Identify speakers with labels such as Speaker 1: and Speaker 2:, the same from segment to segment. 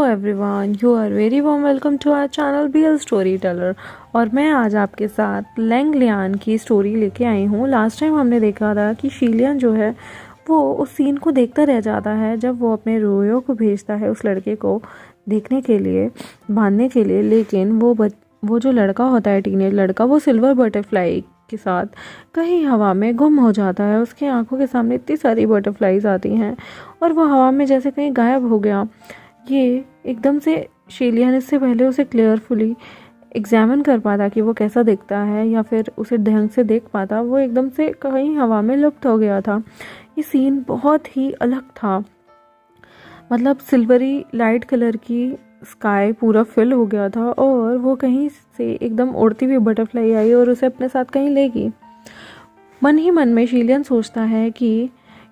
Speaker 1: Everyone, you are very warm welcome to our channel BL story teller. और मैं आज आपके साथ लैंग लियान की स्टोरी लेके आई हूँ। लास्ट टाइम हमने देखा था कि शीलियन जो है वो उस सीन को देखता रह जाता है जब वो अपने रोयो को भेजता है उस लड़के को देखने के लिए, बांधने के लिए। लेकिन वो जो लड़का होता है, टीनेज लड़का, वो सिल्वर बटरफ्लाई के साथ कहीं हवा में गुम हो जाता है। उसके आंखों के सामने इतनी सारी बटरफ्लाईज आती हैं और वो हवा में जैसे कहीं गायब हो गया। ये एकदम से शीलियन इससे पहले उसे क्लियरफुली एग्जामिन कर पाता कि वो कैसा दिखता है या फिर उसे ढंग से देख पाता, वो एकदम से कहीं हवा में लुप्त हो गया था। ये सीन बहुत ही अलग था। मतलब सिल्वरी लाइट कलर की स्काई पूरा फिल हो गया था और वो कहीं से एकदम उड़ती हुई बटरफ्लाई आई और उसे अपने साथ कहीं ले गई। मन ही मन में शीलियन सोचता है कि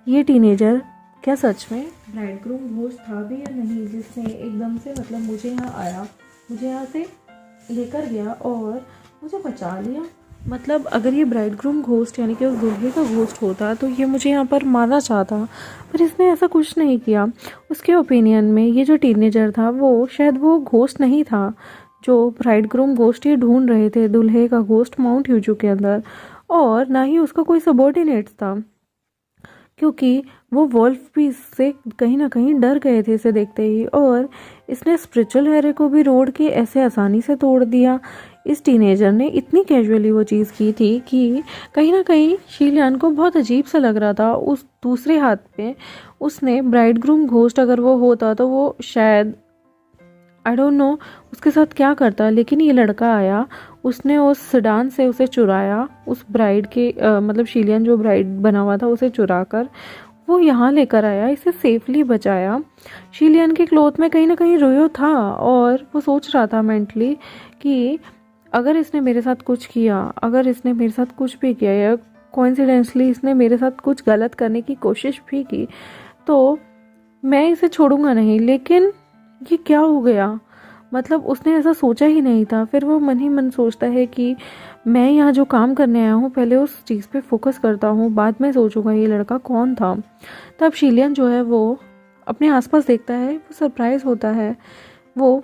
Speaker 1: ये टीनेजर क्या सच में ब्राइडग्रूम घोस्ट था भी या नहीं, जिसने एकदम से मतलब मुझे यहाँ आया, मुझे यहाँ से लेकर गया और मुझे बचा लिया। मतलब अगर ये ब्राइडग्रूम घोस्ट यानी कि उस दूल्हे का घोस्ट होता तो ये मुझे यहाँ पर मारना चाहता, पर इसने ऐसा कुछ नहीं किया। उसके ओपिनियन में ये जो टीनेजर था वो शायद वो घोस्ट नहीं था जो ब्राइडग्रूम घोस्ट ये ढूंढ रहे थे, दूल्हे का घोस्ट माउंट ह्यूजू के अंदर। और ना ही उसका कोई सबॉर्डिनेट था, क्योंकि वो वॉल्फ भी इससे कहीं ना कहीं डर गए थे इसे देखते ही। और इसने स्पिरिचुअल हैरे को भी रोड के ऐसे आसानी से तोड़ दिया। इस टीनेजर ने इतनी कैजुअली वो चीज़ की थी कि कहीं ना कहीं शीलियन को बहुत अजीब सा लग रहा था। उस दूसरे हाथ पे उसने ब्राइडग्रूम घोस्ट अगर वो होता तो वो शायद आई डोंट नो उसके साथ क्या करता। लेकिन ये लड़का आया, उसने उस सेडान से उसे चुराया, उस ब्राइड के मतलब शीलियन जो ब्राइड बना हुआ था उसे चुरा कर वो यहाँ लेकर आया, इसे सेफली बचाया। शीलियन के क्लोथ में कहीं ना कहीं रोयो था और वो सोच रहा था मेंटली कि अगर इसने मेरे साथ कुछ किया, अगर इसने मेरे साथ कुछ भी किया या कोइंसिडेंटली इसने मेरे साथ कुछ गलत करने की कोशिश भी की तो मैं इसे छोड़ूंगा नहीं। लेकिन ये क्या हो गया, मतलब उसने ऐसा सोचा ही नहीं था। फिर वो मन ही मन सोचता है कि मैं यहाँ जो काम करने आया हूँ पहले उस चीज़ पे फोकस करता हूँ, बाद में सोचूंगा ये लड़का कौन था। तब शीलियन जो है वो अपने आसपास देखता है, वो सरप्राइज होता है। वो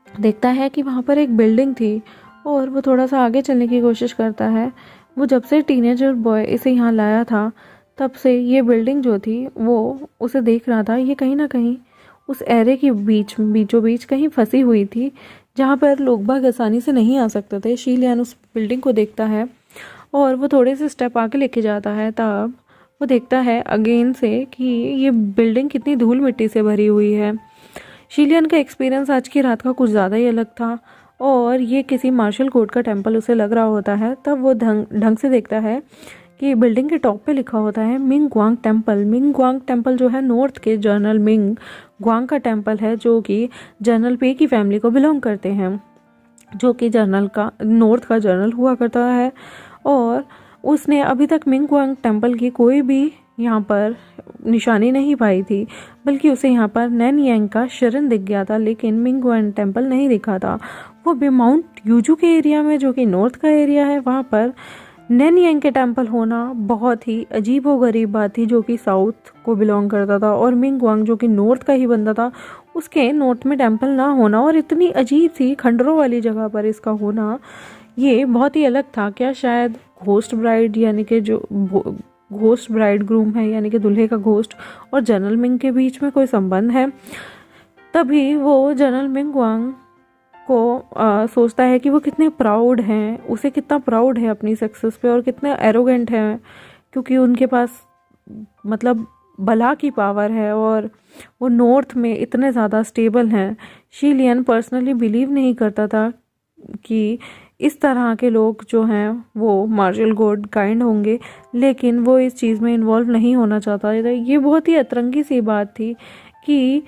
Speaker 1: देखता है कि वहाँ पर एक बिल्डिंग थी और वो थोड़ा सा आगे चलने की कोशिश करता है। वो जब से टीनेजर बॉय इसे यहाँ लाया था तब से ये बिल्डिंग जो थी वो उसे देख रहा था। ये कहीं ना कहीं उस एरे के बीचों बीच कहीं फंसी हुई थी जहाँ पर लोग बाग आसानी से नहीं आ सकते थे। शीलियन उस बिल्डिंग को देखता है और वो थोड़े से स्टेप आगे लेके जाता है। तब वो देखता है अगेन से कि ये बिल्डिंग कितनी धूल मिट्टी से भरी हुई है। शीलियन का एक्सपीरियंस आज की रात का कुछ ज़्यादा ही अलग था और ये किसी मार्शल कोड का टेम्पल उसे लग रहा होता है। तब वो ढंग से देखता है कि बिल्डिंग के टॉप पे लिखा होता है मिंग ग्वांग टेम्पल। मिंग ग्वांग टेम्पल जो है नॉर्थ के जनरल मिंग ग्वांग का टेम्पल है, जो कि जनरल पे की फैमिली को बिलोंग करते हैं, जो कि जनरल का नॉर्थ का जनरल हुआ करता है। और उसने अभी तक मिंग ग्वांग टेम्पल की कोई भी यहाँ पर निशानी नहीं पाई थी, बल्कि उसे यहाँ पर नैन यांग का शरण दिख गया था, लेकिन मिंग ग्वांग टेम्पल नहीं दिखा था। वो भी माउंट यूजू के एरिया में, जो कि नॉर्थ का एरिया है, वहाँ पर नैन यांग के टेम्पल होना बहुत ही अजीबो गरीब बात थी, जो कि साउथ को बिलोंग करता था। और मिंग ग्वांग जो कि नॉर्थ का ही बंदा था, उसके नॉर्थ में टेम्पल ना होना और इतनी अजीब सी खंडरों वाली जगह पर इसका होना, ये बहुत ही अलग था। क्या शायद घोस्ट ब्राइड यानी कि जो घोस्ट ब्राइड ग्रूम है यानी कि दूल्हे का घोस्ट और जनरल मिंग के बीच में कोई संबंध है? तभी वो जनरल मिंग ग्वांग को सोचता है कि वो कितने प्राउड हैं, उसे कितना प्राउड है अपनी सक्सेस पे और कितने एरोगेंट हैं, क्योंकि उनके पास मतलब बला की पावर है और वो नॉर्थ में इतने ज़्यादा स्टेबल हैं। शीलियन पर्सनली बिलीव नहीं करता था कि इस तरह के लोग जो हैं वो मार्शल गॉड काइंड होंगे, लेकिन वो इस चीज़ में इन्वॉल्व नहीं होना चाहता। ये बहुत ही अतरंगी सी बात थी कि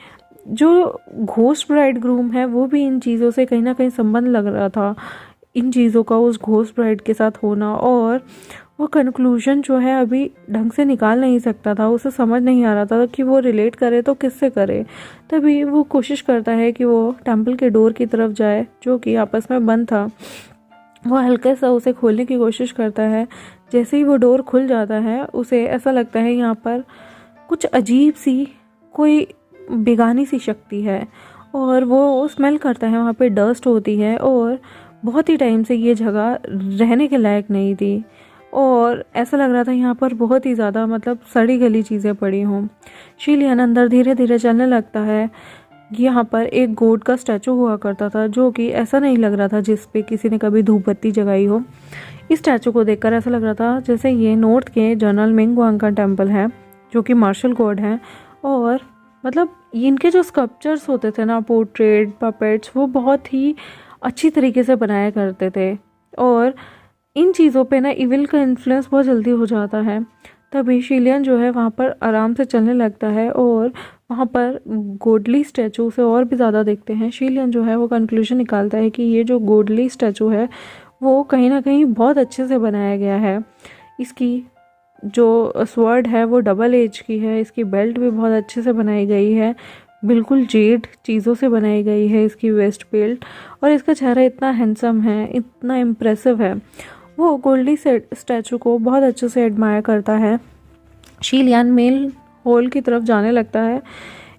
Speaker 1: जो घोस्ट ब्राइड ग्रूम है वो भी इन चीज़ों से कहीं ना कहीं संबंध लग रहा था, इन चीज़ों का उस घोस्ट ब्राइड के साथ होना। और वो कंक्लूजन जो है अभी ढंग से निकाल नहीं सकता था, उसे समझ नहीं आ रहा था कि वो रिलेट करे तो किससे करे। तभी वो कोशिश करता है कि वो टेम्पल के डोर की तरफ जाए, जो कि आपस में बंद था। वो हल्के सा उसे खोलने की कोशिश करता है। जैसे ही वो डोर खुल जाता है उसे ऐसा लगता है यहाँ पर कुछ अजीब सी कोई बेगानी सी शक्ति है और वो स्मेल करता है, वहाँ पे डस्ट होती है और बहुत ही टाइम से ये जगह रहने के लायक नहीं थी और ऐसा लग रहा था यहाँ पर बहुत ही ज़्यादा मतलब सड़ी गली चीज़ें पड़ी हों। शीलियन अंदर धीरे धीरे चलने लगता है। यहाँ पर एक गोट का स्टैचू हुआ करता था जो कि ऐसा नहीं लग रहा था जिस पे किसी ने कभी धूप बत्ती जगाई हो। इस स्टैचू को देखकर ऐसा लग रहा था जैसे ये नॉर्थ के जनरल मिंग वांग का टेम्पल है जो कि मार्शल गॉड हैं। और मतलब इनके जो स्कल्पचर्स होते थे ना, पोर्ट्रेट पपेट्स, वो बहुत ही अच्छी तरीके से बनाया करते थे और इन चीज़ों पे ना इविल का इन्फ्लुएंस बहुत जल्दी हो जाता है। तभी शीलियन जो है वहाँ पर आराम से चलने लगता है और वहाँ पर गोडली स्टैचू से और भी ज़्यादा देखते हैं। शीलियन जो है वो कंक्लूजन निकालता है कि ये जो गोडली स्टैचू है वो कहीं ना कहीं बहुत अच्छे से बनाया गया है। इसकी जो स्वर्ड है वो डबल एज की है, इसकी बेल्ट भी बहुत अच्छे से बनाई गई है, बिल्कुल जेड चीज़ों से बनाई गई है इसकी वेस्ट बेल्ट। और इसका चेहरा इतना हैंडसम है, इतना इम्प्रेसिव है। वो गोल्डी स्टैचू को बहुत अच्छे से एडमायर करता है। शीलियन मेल हॉल की तरफ जाने लगता है।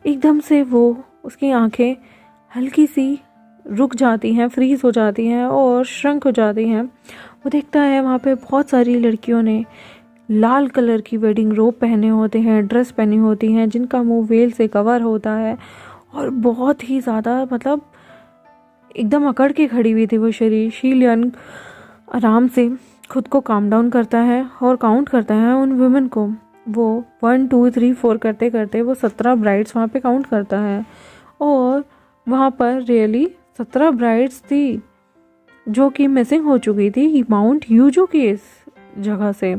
Speaker 1: एकदम से वो उसकी आंखें हल्की सी रुक जाती हैं, फ्रीज हो जाती हैं और श्रंक हो जाती हैं। वो देखता है वहाँ पे बहुत सारी लड़कियों ने लाल कलर की वेडिंग रोब पहने होते हैं, ड्रेस पहनी होती हैं जिनका मुंह वेल से कवर होता है और बहुत ही ज़्यादा मतलब एकदम अकड़ के खड़ी हुई थी वो शरीर। शीलियन आराम से खुद को काम डाउन करता है और काउंट करता है उन वुमेन को। वो 1 2 3 4 करते करते वो 17 ब्राइड्स वहाँ पे काउंट करता है और वहाँ पर रियली 17 ब्राइड्स थी जो कि मिसिंग हो चुकी थी माउंट यूजू की इस जगह से,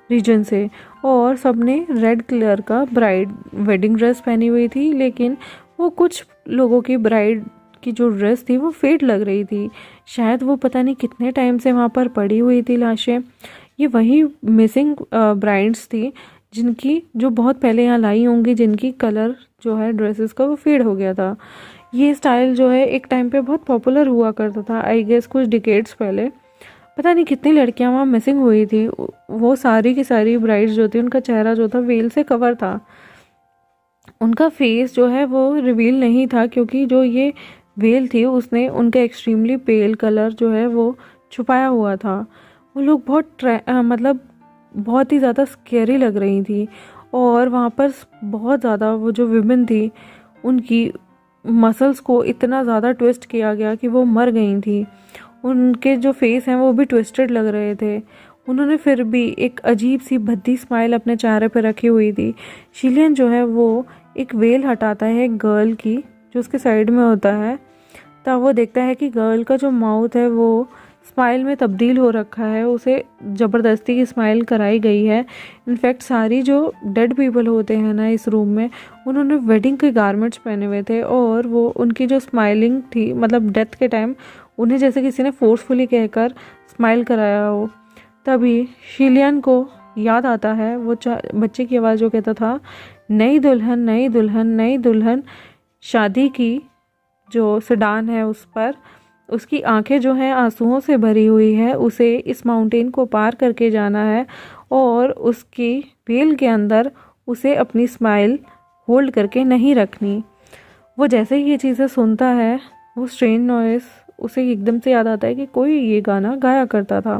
Speaker 1: रीजन से। और सबने रेड कलर का ब्राइड वेडिंग ड्रेस पहनी हुई थी, लेकिन वो कुछ लोगों की ब्राइड की जो ड्रेस थी वो फेड लग रही थी। शायद वो पता नहीं कितने टाइम से वहाँ पर पड़ी हुई थी लाशें। ये वही मिसिंग ब्राइड्स थी जिनकी जो बहुत पहले यहाँ लाई होंगी, जिनकी कलर जो है ड्रेसेस का वो फेड हो गया था। ये स्टाइल जो है एक टाइम पे बहुत पॉपुलर हुआ करता था, आई गेस कुछ डिकेड्स पहले। पता नहीं कितनी लड़कियां वहाँ मिसिंग हुई थी। वो सारी की सारी ब्राइड्स जो थी उनका चेहरा जो था वेल से कवर था, उनका फेस जो है वो रिवील नहीं था क्योंकि जो ये वेल थी उसने उनका एक्सट्रीमली पेल कलर जो है वो छुपाया हुआ था। वो लोग मतलब बहुत ही ज़्यादा स्केरी लग रही थी और वहाँ पर बहुत ज़्यादा वो जो विमेन थी उनकी मसल्स को इतना ज़्यादा ट्विस्ट किया गया कि वो मर गई थी। उनके जो फेस हैं वो भी ट्विस्टेड लग रहे थे। उन्होंने फिर भी एक अजीब सी भद्दी स्माइल अपने चेहरे पर रखी हुई थी। शीलियन जो है वो एक वेल हटाता है एक गर्ल की जो उसके साइड में होता है, तब वो देखता है कि गर्ल का जो माउथ है वो स्माइल में तब्दील हो रखा है, उसे ज़बरदस्ती की स्माइल कराई गई है। इनफैक्ट सारी जो डेड पीपल होते हैं ना इस रूम में, उन्होंने वेडिंग के गारमेंट्स पहने हुए थे और वो उनकी जो स्माइलिंग थी मतलब डेथ के टाइम उन्हें जैसे किसी ने फोर्सफुली कहकर स्माइल कराया हो। तभी शीलियन को याद आता है वो बच्चे की आवाज़ जो कहता था, नई दुल्हन नई दुल्हन नई दुल्हन। शादी की जो सेडान है उस पर उसकी आंखें जो हैं आंसुओं से भरी हुई है, उसे इस माउंटेन को पार करके जाना है और उसकी वेल के अंदर उसे अपनी स्माइल होल्ड करके नहीं रखनी। वो जैसे ही ये चीज़ें सुनता है वो स्ट्रेंज नॉइस उसे एकदम से याद आता है कि कोई ये गाना गाया करता था।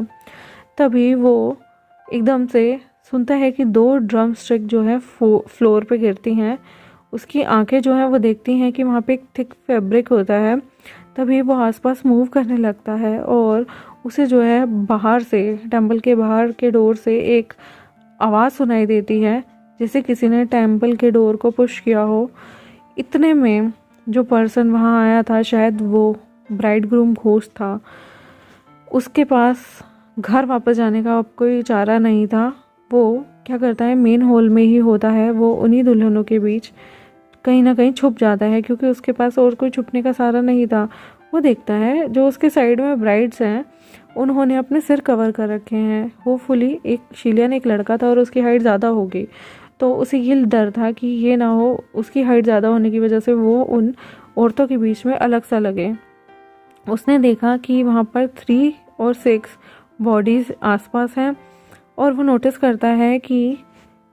Speaker 1: तभी वो एकदम से सुनता है कि 2 ड्रम स्टिक जो है फ्लोर पे गिरती हैं। उसकी आंखें जो हैं वो देखती हैं कि वहाँ पे एक थिक फैब्रिक होता है। तभी वो आसपास मूव करने लगता है और उसे जो है बाहर से, टेम्पल के बाहर के डोर से एक आवाज़ सुनाई देती है जैसे किसी ने टेम्पल के डोर को पुश किया हो। इतने में जो पर्सन वहाँ आया था शायद वो ब्राइड ग्रूम घोस्ट था। उसके पास घर वापस जाने का अब कोई चारा नहीं था। वो क्या करता है, मेन हॉल में ही होता है, वो उन्हीं दुल्हनों के बीच कहीं ना कहीं छुप जाता है क्योंकि उसके पास और कोई छुपने का सारा नहीं था। वो देखता है जो उसके साइड में ब्राइड्स हैं उन्होंने अपने सिर कवर कर रखे हैं। होपफुली एक शीलियन एक लड़का था और उसकी हाइट ज़्यादा होगी, तो उसे ये डर था कि ये ना हो उसकी हाइट ज़्यादा होने की वजह से वो उन औरतों के बीच में अलग सा लगे। उसने देखा कि वहाँ पर 3 और 6 बॉडीज़ आसपास हैं और वो नोटिस करता है कि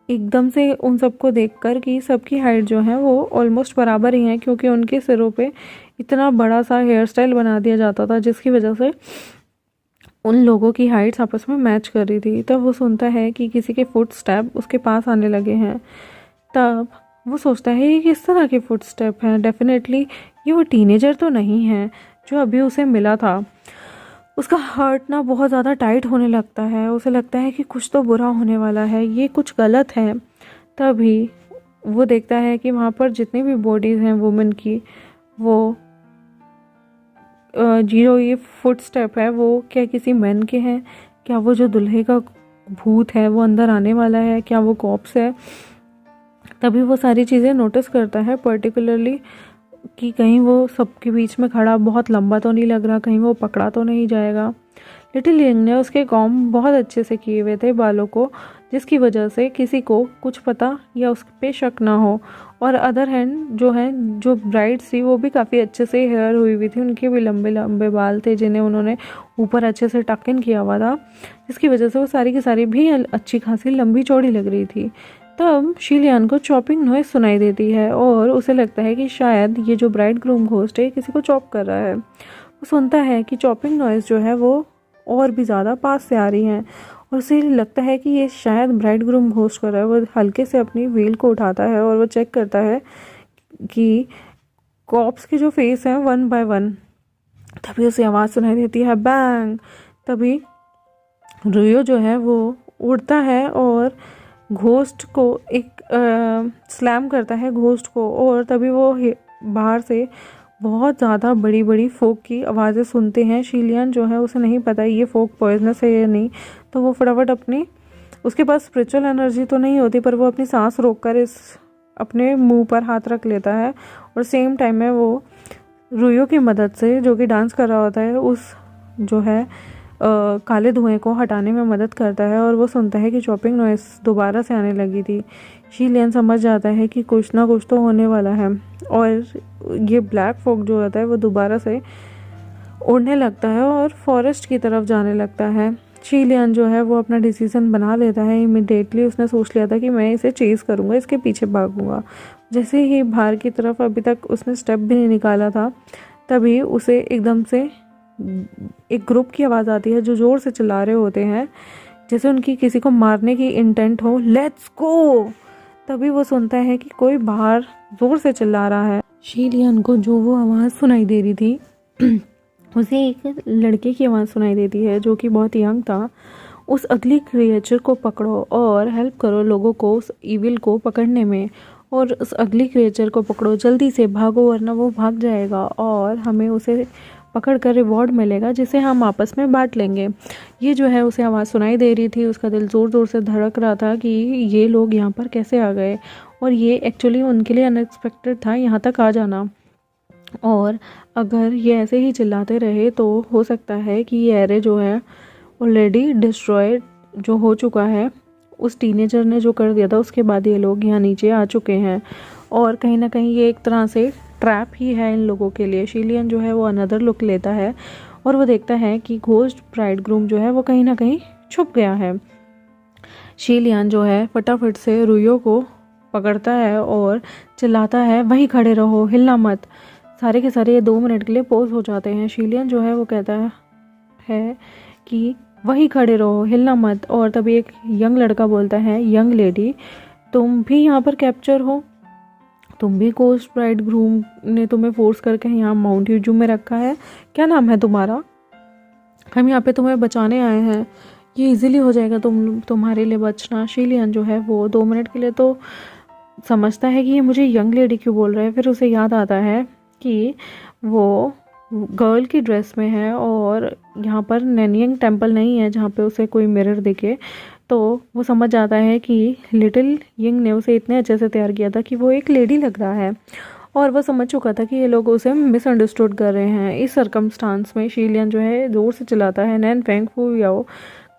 Speaker 1: एकदम से उन सबको देखकर कि सबकी हाइट जो है वो ऑलमोस्ट बराबर ही है, क्योंकि उनके सिरों पे इतना बड़ा सा हेयर स्टाइल बना दिया जाता था जिसकी वजह से उन लोगों की हाइट्स आपस में मैच कर रही थी। तब वो सुनता है कि किसी के फुट स्टेप उसके पास आने लगे हैं। तब वो सोचता है ये किस तरह के फुट स्टेप हैं, डेफिनेटली ये वो टीनेजर तो नहीं है जो अभी उसे मिला था। उसका हार्ट ना बहुत ज़्यादा टाइट होने लगता है, उसे लगता है कि कुछ तो बुरा होने वाला है, ये कुछ गलत है। तभी वो देखता है कि वहाँ पर जितनी भी बॉडीज़ हैं वुमेन की, वो जीरो ये फुट स्टेप है वो क्या किसी मैन के हैं, क्या वो जो दुल्हे का भूत है वो अंदर आने वाला है, क्या वो कॉप्स है। तभी वो सारी चीज़ें नोटिस करता है, पर्टिकुलरली कि कहीं वो सबके बीच में खड़ा बहुत लंबा तो नहीं लग रहा, कहीं वो पकड़ा तो नहीं जाएगा। लिटिल यंग ने उसके कॉम बहुत अच्छे से किए हुए थे बालों को, जिसकी वजह से किसी को कुछ पता या उस पे शक ना हो। और अदर हैंड जो ब्राइड थी वो भी काफ़ी अच्छे से हेयर हुई हुई थी, उनके भी लंबे लंबे बाल थे जिन्हें उन्होंने ऊपर अच्छे से टक इन किया हुआ था, जिसकी वजह से वो सारी की सारी भी अच्छी खासी लंबी चौड़ी लग रही थी। तब शीलियान को चॉपिंग नॉइज सुनाई देती है और उसे लगता है कि शायद ये जो ब्राइड ग्रूम घोस्ट है किसी को चॉप कर रहा है। वो सुनता है कि चॉपिंग नॉइज जो है वो और भी ज़्यादा पास से आ रही हैं और उसे लगता है कि ये शायद ब्राइड ग्रूम घोस्ट कर रहा है। वो हल्के से अपनी व्हील को उठाता है और वो चेक करता है कि कॉप्स के जो फेस हैं 1 बाय 1। तभी उसे आवाज़ सुनाई देती है, बैंग। तभी रुयो जो है वो उड़ता है और घोस्ट को एक स्लैम करता है घोस्ट को, और तभी वो बाहर से बहुत ज़्यादा बड़ी बड़ी फोक की आवाज़ें सुनते हैं। शीलियन जो है उसे नहीं पता ये फोक पॉइजनस है या नहीं, तो वो फटाफट उसके पास स्पिरिचुअल एनर्जी तो नहीं होती, पर वो अपनी सांस रोककर इस अपने मुंह पर हाथ रख लेता है और सेम टाइम में वो रुयो की मदद से, जो कि डांस कर रहा होता है, उस जो है काले धुएं को हटाने में मदद करता है। और वो सुनता है कि चॉपिंग नॉइस दोबारा से आने लगी थी। शीलियन समझ जाता है कि कुछ ना कुछ तो होने वाला है और ये ब्लैक फॉग जो होता है वो दोबारा से उड़ने लगता है और फॉरेस्ट की तरफ जाने लगता है। शीलियन जो है वो अपना डिसीजन बना लेता है इमिडिएटली। उसने सोच लिया था कि मैं इसे चेज़ करूँगा, इसके पीछे भागूंगा। जैसे ही बाहर की तरफ अभी तक उसने स्टेप भी नहीं निकाला था, तभी उसे एकदम से एक ग्रुप की आवाज़ आती है जो ज़ोर से चिल्ला रहे होते हैं, जैसे उनकी किसी को मारने की इंटेंट हो, लेट्स गो। तभी वो सुनता है कि कोई बाहर ज़ोर से चिल्ला रहा है। शीलियन को जो वो आवाज़ सुनाई दे रही थी उसे एक लड़के की आवाज़ सुनाई देती है जो कि बहुत यंग था। उस अगली क्रिएचर को पकड़ो और हेल्प करो लोगों को उस इविल को पकड़ने में, और उस अगली क्रिएचर को पकड़ो, जल्दी से भागो वरना वो भाग जाएगा और हमें उसे पकड़ कर रिवॉर्ड मिलेगा जिसे हम आपस में बांट लेंगे। ये जो है उसे आवाज़ सुनाई दे रही थी, उसका दिल ज़ोर ज़ोर से धड़क रहा था कि ये लोग यहाँ पर कैसे आ गए, और ये एक्चुअली उनके लिए अनएक्सपेक्टेड था यहाँ तक आ जाना। और अगर ये ऐसे ही चिल्लाते रहे तो हो सकता है कि ये एरे जो है ऑलरेडी डिस्ट्रॉय जो हो चुका है, उस टीनेजर ने जो कर दिया था उसके बाद ये लोग यहाँ नीचे आ चुके हैं, और कहीं ना कहीं ये एक तरह से ट्रैप ही है इन लोगों के लिए। शीलियन जो है वो अनदर लुक लेता है और वो देखता है कि घोस्ट ब्राइड ग्रूम जो है वो कहीं ना कहीं छुप गया है। शीलियन जो है फटाफट से रुयो को पकड़ता है और चिल्लाता है, वहीं खड़े रहो, हिलना मत। सारे के सारे ये 2 मिनट के लिए पॉज हो जाते हैं। शीलियन जो है वो कहता है कि वहीं खड़े रहो, हिलना मत। और तभी एक यंग लड़का बोलता है, यंग लेडी तुम भी यहाँ पर कैप्चर हो, तुम भी घोस्ट ब्राइड ग्रूम ने तुम्हें फोर्स करके यहाँ माउंट यूजू में रखा है, क्या नाम है तुम्हारा? हम यहाँ पे तुम्हें बचाने आए हैं, ये इजीली हो जाएगा तुम्हारे लिए बचना। शीलियन जो है वो 2 मिनट के लिए तो समझता है कि ये मुझे यंग लेडी क्यों बोल रहा है, फिर उसे याद आता है कि वो गर्ल की ड्रेस में है और यहाँ पर नैनियंग टेम्पल नहीं है जहाँ पे उसे कोई मिरर दिखे। तो वो समझ जाता है कि लिटिल यंग ने उसे इतने अच्छे से तैयार किया था कि वो एक लेडी लग रहा है, और वह समझ चुका था कि ये लोग उसे मिसअंडरस्टूड कर रहे हैं। इस सर्कमस्टांस में शीलियन जो है ज़ोर से चिल्लाता है, नैन फेंग फू आओ,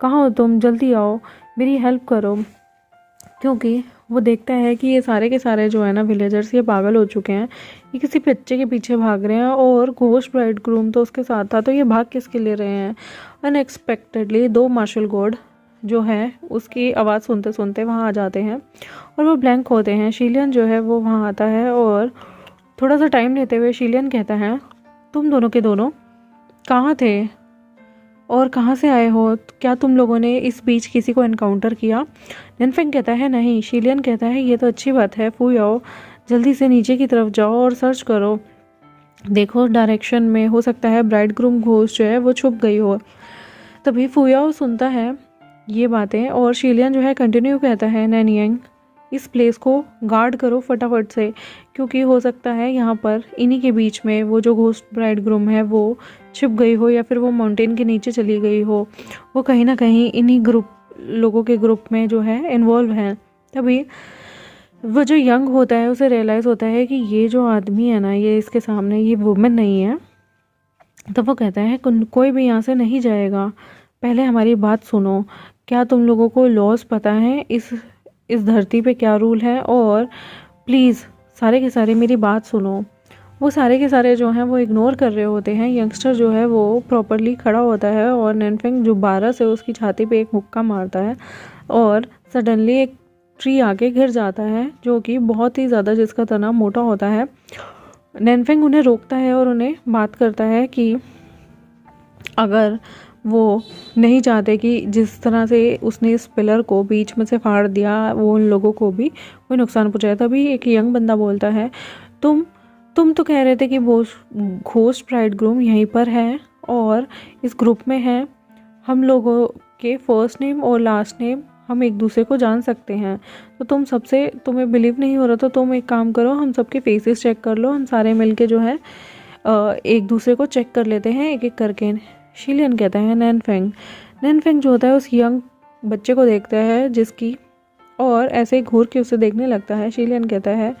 Speaker 1: कहाँ हो तुम, जल्दी आओ, मेरी हेल्प करो। क्योंकि वो देखता है कि ये सारे के सारे जो है ना विलेजर्स ये पागल हो चुके हैं, ये किसी बच्चे के पीछे भाग रहे हैं और घोस्ट ब्राइड ग्रूम तो उसके साथ था, तो ये भाग किसके ले रहे हैं। अनएक्सपेक्टेडली 2 मार्शल गॉड जो है उसकी आवाज़ सुनते सुनते वहाँ आ जाते हैं और वो ब्लैंक होते हैं। शीलियन जो है वो वहाँ आता है और थोड़ा सा टाइम लेते हुए शीलियन कहता है, तुम दोनों के दोनों कहाँ थे और कहाँ से आए हो? क्या तुम लोगों ने इस बीच किसी को एनकाउंटर किया? नैनफेंग कहता है नहीं। शीलियन कहता है ये तो अच्छी बात है, फुयाओ जल्दी से नीचे की तरफ जाओ और सर्च करो, देखो डायरेक्शन में, हो सकता है ब्राइड ग्रूम घोस्ट जो है वो छुप गई हो। तभी फुयाओ सुनता है ये बातें और शीलियन जो है कंटिन्यू कहता है, नैनियांग इस प्लेस को गार्ड करो फटाफट से, क्योंकि हो सकता है यहाँ पर इन्हीं के बीच में वो जो घोस्ट ब्राइड ग्रूम है वो छिप गई हो या फिर वो माउंटेन के नीचे चली गई हो, वो कहीं ना कहीं इन्हीं लोगों के ग्रुप में जो है इन्वॉल्व है। तभी वो जो यंग होता है उसे रियलाइज़ होता है कि ये जो आदमी है ना, ये इसके सामने ये वुमेन नहीं है। तो वो कहता है कोई भी यहाँ से नहीं जाएगा, पहले हमारी बात सुनो, क्या तुम लोगों को लॉज पता है इस धरती पे क्या रूल है, और प्लीज़ सारे के सारे मेरी बात सुनो। वो सारे के सारे जो हैं वो इग्नोर कर रहे होते हैं। यंगस्टर जो है वो प्रॉपरली खड़ा होता है और नैनफेंग जो 12 से उसकी छाती पे एक मुक्का मारता है और सडनली एक ट्री आके गिर जाता है जो कि बहुत ही ज़्यादा, जिसका तना मोटा होता है। नैनफेंग उन्हें रोकता है और उन्हें बात करता है कि अगर वो नहीं चाहते कि जिस तरह से उसने इस पिलर को बीच में से फाड़ दिया वो उन लोगों को भी कोई नुकसान पहुंचाए। तभी एक यंग बंदा बोलता है, तुम तो कह रहे थे कि वो घोस्ट ब्राइड ग्रूम यहीं पर है और इस ग्रुप में है, हम लोगों के फर्स्ट नेम और लास्ट नेम हम एक दूसरे को जान सकते हैं, तो तुम्हें बिलीव नहीं हो रहा तो तुम एक काम करो, हम सबके फेसेस चेक कर लो, हम सारे मिलके जो है एक दूसरे को चेक कर लेते हैं एक एक करके। शीलियन कहता है नैनफेंग जो होता है उस यंग बच्चे को देखता है जिसकी, और ऐसे ही घूर के उसे देखने लगता है। शीलियन कहता है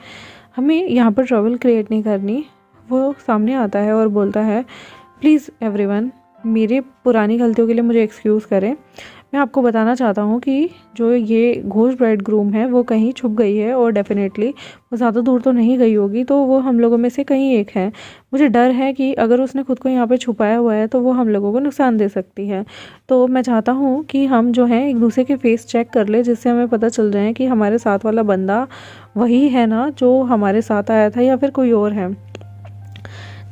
Speaker 1: हमें यहाँ पर ट्रबल क्रिएट नहीं करनी। वो सामने आता है और बोलता है, प्लीज़ एवरीवन मेरे पुरानी गलतियों के लिए मुझे एक्सक्यूज़ करें। मैं आपको बताना चाहता हूँ कि जो ये घोस्ट ब्राइड ग्रूम है वो कहीं छुप गई है और डेफिनेटली वो ज़्यादा दूर तो नहीं गई होगी, तो वो हम लोगों में से कहीं एक है। मुझे डर है कि अगर उसने खुद को यहाँ पे छुपाया हुआ है तो वो हम लोगों को नुकसान दे सकती है। तो मैं चाहता हूँ कि हम जो है एक दूसरे के फेस चेक कर ले, जिससे हमें पता चल जाए कि हमारे साथ वाला बंदा वही है ना जो हमारे साथ आया था या फिर कोई और है।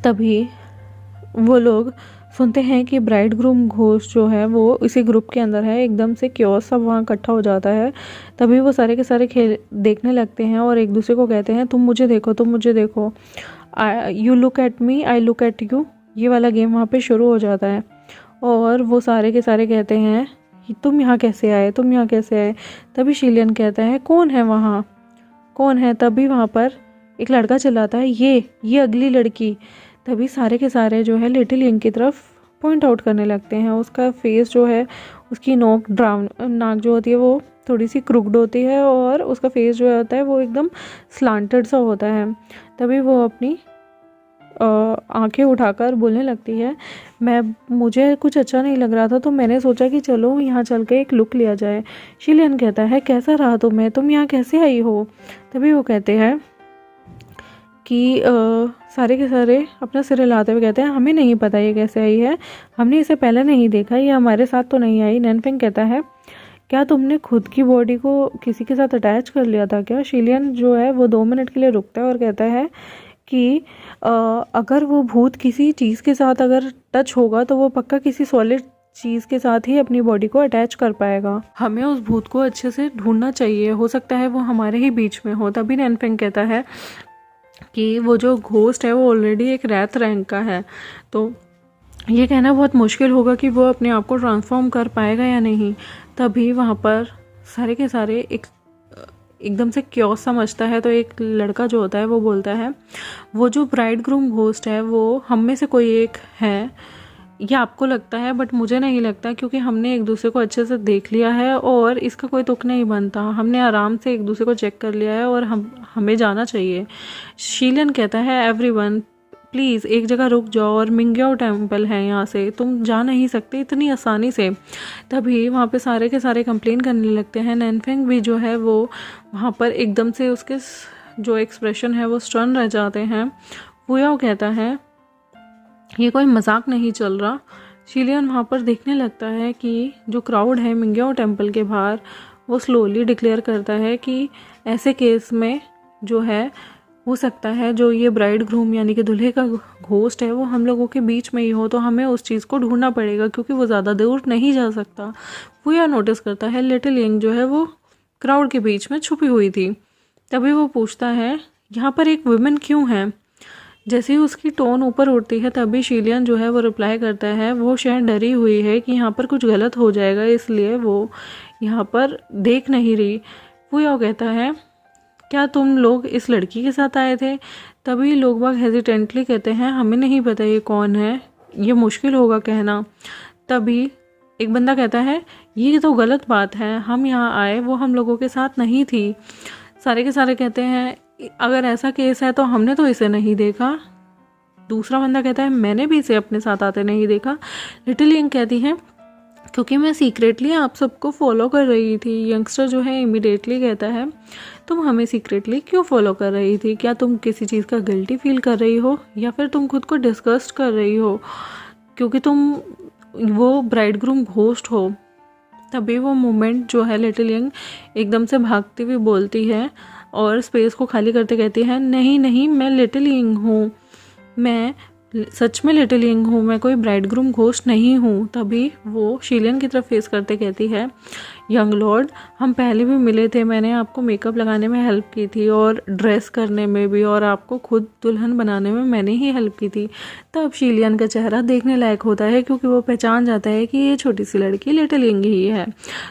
Speaker 1: तभी वो लोग सुनते हैं कि ब्राइड ग्रूम घोस्ट जो है वो इसी ग्रुप के अंदर है। एकदम से क्योस सब वहाँ इकट्ठा हो जाता है। तभी वो सारे के सारे खेल देखने लगते हैं और एक दूसरे को कहते हैं, तुम मुझे देखो, you look at me, I look at you. ये वाला गेम वहाँ पे शुरू हो जाता है और वो सारे के सारे कहते हैं तुम यहाँ कैसे आए। तभी शीलियन कहता है कौन है। तभी वहाँ पर एक लड़का चिल्लाता है, ये अगली लड़की। तभी सारे के सारे जो है लिटिल यंग की तरफ पॉइंट आउट करने लगते हैं। उसका फेस जो है, उसकी नाक जो होती है वो थोड़ी सी क्रुक्ड होती है और उसका फेस जो होता है वो एकदम स्लांटेड सा होता है। तभी वो अपनी आंखें उठाकर बोलने लगती है, मुझे कुछ अच्छा नहीं लग रहा था तो मैंने सोचा कि चलो यहाँ चल के एक लुक लिया जाए। शीलियन कहता है कैसा रहा तुम्हें, तुम यहाँ कैसे आई हो। तभी वो कहते हैं कि सारे के सारे अपना सिर हिलाते हुए कहते हैं हमें नहीं पता ये कैसे आई है, हमने इसे पहले नहीं देखा, ये हमारे साथ तो नहीं आई। नैनफेंग कहता है क्या तुमने खुद की बॉडी को किसी के साथ अटैच कर लिया था क्या। शीलियन जो है वो 2 मिनट के लिए रुकता है और कहता है कि अगर वो भूत किसी चीज़ के साथ अगर टच होगा तो वो पक्का किसी सॉलिड चीज़ के साथ ही अपनी बॉडी को अटैच कर पाएगा, हमें उस भूत को अच्छे से ढूंढना चाहिए, हो सकता है वो हमारे ही बीच में हो। तभी नैनफेंग कहता है कि वो जो घोस्ट है वो ऑलरेडी एक रैथ रैंक का है, तो ये कहना बहुत मुश्किल होगा कि वो अपने आप को ट्रांसफॉर्म कर पाएगा या नहीं। तभी वहाँ पर सारे के सारे एकदम से क्योस समझता है, तो एक लड़का जो होता है वो बोलता है वो जो ब्राइड ग्रूम घोस्ट है वो हम में से कोई एक है, ये आपको लगता है बट मुझे नहीं लगता, क्योंकि हमने एक दूसरे को अच्छे से देख लिया है और इसका कोई तुक नहीं बनता, हमने आराम से एक दूसरे को चेक कर लिया है और हमें जाना चाहिए। शीलियन कहता है एवरीवन प्लीज़ एक जगह रुक जाओ, और मिंग्याओ टेम्पल है यहाँ से, तुम जा नहीं सकते इतनी आसानी से। तभी वहाँ पे सारे के सारे कंप्लेन करने लगते हैं। नैनफेंग भी जो है वो वहाँ पर एकदम से उसके जो एक्सप्रेशन है वो स्टन रह जाते हैं। फुयाओ कहता है ये कोई मजाक नहीं चल रहा। शिलियन वहाँ पर देखने लगता है कि जो क्राउड है मिंग्याओ टेम्पल के बाहर, वो स्लोली डिक्लेयर करता है कि ऐसे केस में जो है हो सकता है जो ये ब्राइड ग्रूम यानी कि दूल्हे का घोस्ट है वो हम लोगों के बीच में ही हो, तो हमें उस चीज़ को ढूंढना पड़ेगा क्योंकि वो ज़्यादा दूर नहीं जा सकता। वो यह नोटिस करता है लिटिल यंग जो है वो क्राउड के बीच में छुपी हुई थी। तभी वो पूछता है यहाँ पर एक वुमेन क्यों है। जैसे ही उसकी टोन ऊपर उठती है तभी शिलियन जो है वो रिप्लाई करता है वो शायद डरी हुई है कि यहाँ पर कुछ गलत हो जाएगा, इसलिए वो यहाँ पर देख नहीं रही। वो यह कहता है क्या तुम लोग इस लड़की के साथ आए थे। तभी लोग बाग हेजिटेंटली कहते हैं हमें नहीं पता ये कौन है, ये मुश्किल होगा कहना। तभी एक बंदा कहता है ये तो गलत बात है, हम यहाँ आए वो हम लोगों के साथ नहीं थी। सारे के सारे कहते हैं अगर ऐसा केस है तो हमने तो इसे नहीं देखा। दूसरा बंदा कहता है मैंने भी इसे अपने साथ आते नहीं देखा। लिटिल यंग कहती है क्योंकि मैं सीक्रेटली आप सबको फॉलो कर रही थी। यंगस्टर जो है इमीडिएटली कहता है तुम हमें सीक्रेटली क्यों फॉलो कर रही थी, क्या तुम किसी चीज़ का गिल्टी फील कर रही हो या फिर तुम खुद को डिस्गस्ट कर रही हो क्योंकि तुम वो ब्राइड ग्रूम घोस्ट हो। तभी वो मोमेंट जो है लिटिल यंग एकदम से भागती हुई बोलती है और स्पेस को खाली करते कहती है नहीं नहीं मैं लिटिल यंग हूँ, मैं सच में लिटिल यंग हूँ, मैं कोई ब्राइड ग्रूम घोस्ट नहीं हूँ। तभी वो शिलियन की तरफ फेस करते कहती है यंग लॉर्ड हम पहले भी मिले थे, मैंने आपको मेकअप लगाने में हेल्प की थी और ड्रेस करने में भी, और आपको खुद दुल्हन बनाने में मैंने ही हेल्प की थी। तब शिलियन का चेहरा देखने लायक होता है क्योंकि वो पहचान जाता है कि ये छोटी सी लड़की लिटिल यंग ही है।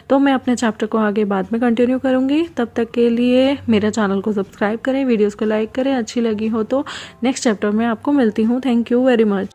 Speaker 1: तो मैं अपने चैप्टर को आगे बाद में कंटिन्यू करूँगी, तब तक के लिए मेरा चैनल को सब्सक्राइब करें, वीडियोज़ को लाइक करें, अच्छी लगी हो तो नेक्स्ट चैप्टर में आपको मिलती हूँ। Thank you very much.